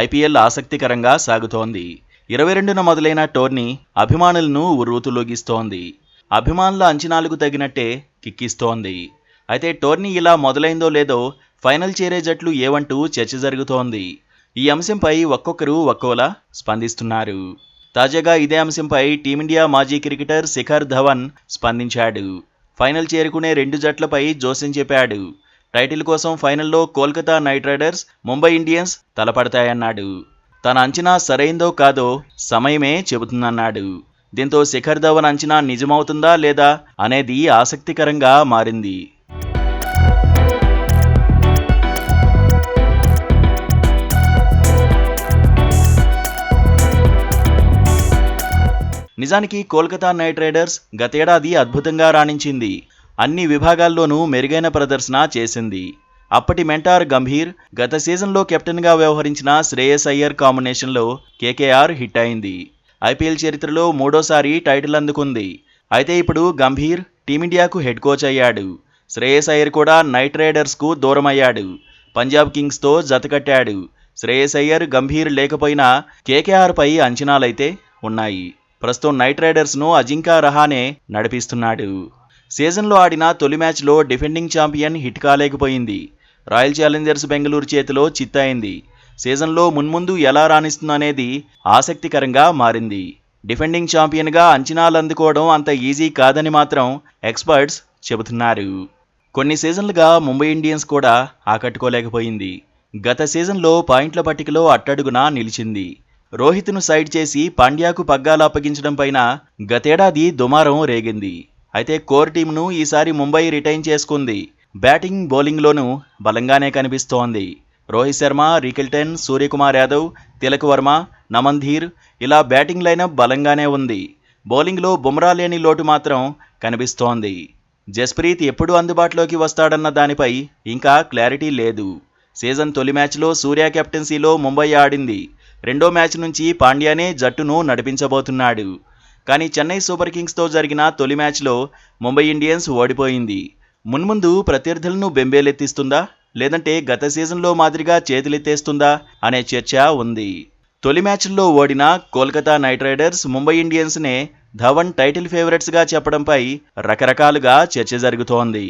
IPL ఆసక్తికరంగా సాగుతోంది. 22న మొదలైన టోర్నీ అభిమానులను ఉర్రూతలూగిస్తోంది. అభిమానుల అంచనాలకు తగినట్టే కిక్కిస్తోంది. అయితే టోర్నీ ఇలా మొదలైందో లేదో ఫైనల్ చేరే జట్లు ఏవంటూ చర్చ జరుగుతోంది. ఈ అంశంపై ఒక్కొక్కరు ఒక్కోలా స్పందిస్తున్నారు. తాజాగా ఇదే అంశంపై టీమిండియా మాజీ క్రికెటర్ శిఖర్ ధవన్ స్పందించాడు. ఫైనల్ చేరుకునే 2 జట్లపై జోస్యం చెప్పాడు. టైటిల్ కోసం ఫైనల్లో Kolkata Knight Riders, Mumbai Indians తలపడతాయన్నాడు. తన అంచనా సరైందో కాదో సమయమే చెబుతుందన్నాడు. దీంతో శిఖర్ ధవన్ అంచనా నిజమవుతుందా లేదా అనేది ఆసక్తికరంగా మారింది. నిజానికి కోల్కతా నైట్ రైడర్స్ గతేడాది అద్భుతంగా రాణించింది. అన్ని విభాగాల్లోనూ మెరుగైన ప్రదర్శన చేసింది. అప్పటి మెంటార్ గంభీర్, గత సీజన్లో కెప్టెన్గా వ్యవహరించిన శ్రేయస్ అయ్యర్ కాంబినేషన్లో కేకేఆర్ హిట్ అయింది. ఐపీఎల్ చరిత్రలో 3వసారి టైటిల్ అందుకుంది. అయితే ఇప్పుడు గంభీర్ టీమిండియాకు హెడ్ కోచ్ అయ్యాడు. శ్రేయస్ అయ్యర్ కూడా నైట్ రైడర్స్కు దూరమయ్యాడు. పంజాబ్ కింగ్స్తో జతకట్టాడు. శ్రేయస్ అయ్యర్, గంభీర్ లేకపోయినా కేకేఆర్పై అంచనాలైతే ఉన్నాయి. ప్రస్తుతం నైట్ రైడర్స్ను అజింకా రహానే నడిపిస్తున్నాడు. సీజన్లో ఆడిన తొలి మ్యాచ్లో డిఫెండింగ్ ఛాంపియన్ హిట్ కాలేకపోయింది. రాయల్ ఛాలెంజర్స్ బెంగళూరు చేతిలో చిత్తయింది. సీజన్లో మున్ముందు ఎలా రాణిస్తుందనేది ఆసక్తికరంగా మారింది. డిఫెండింగ్ ఛాంపియన్గా అంచనాలు అందుకోవడం అంత ఈజీ కాదని మాత్రం ఎక్స్పర్ట్స్ చెబుతున్నారు. కొన్ని సీజన్లుగా ముంబై ఇండియన్స్ కూడా ఆకట్టుకోలేకపోయింది. గత సీజన్లో పాయింట్ల పట్టికలో అట్టడుగున నిలిచింది. రోహిత్ను సైడ్ చేసి పాండ్యాకు పగ్గాలు అప్పగించడం పైన గతేడాది దుమారం రేగింది. అయితే కోర్ టీంను ఈసారి ముంబై రిటైన్ చేసుకుంది. బ్యాటింగ్, బౌలింగ్లోనూ బలంగానే కనిపిస్తోంది. రోహిత్ శర్మ, రికెల్టన్, సూర్యకుమార్ యాదవ్, తిలక్ వర్మ, నమన్ ధీర్ ఇలా బ్యాటింగ్ లైనప్ బలంగానే ఉంది. బౌలింగ్లో బుమ్రా లేని లోటు మాత్రం కనిపిస్తోంది. జస్ప్రీత్ ఎప్పుడు అందుబాటులోకి వస్తాడన్న దానిపై ఇంకా క్లారిటీ లేదు. సీజన్ తొలి మ్యాచ్లో సూర్య కెప్టెన్సీలో ముంబై ఆడింది. రెండో మ్యాచ్ నుంచి పాండ్యానే జట్టును నడిపించబోతున్నాడు. కానీ చెన్నై సూపర్ కింగ్స్తో జరిగిన తొలి మ్యాచ్లో ముంబై ఇండియన్స్ ఓడిపోయింది. మున్ముందు ప్రత్యర్థులను బెంబేలెత్తిస్తుందా, లేదంటే గత సీజన్లో మాదిరిగా చేతులెత్తేస్తుందా అనే చర్చ ఉంది. తొలి మ్యాచ్ల్లో ఓడిన కోల్కతా నైట్ రైడర్స్, ముంబై ఇండియన్స్నే ధవన్ టైటిల్ ఫేవరెట్స్గా చెప్పడంపై రకరకాలుగా చర్చ జరుగుతోంది.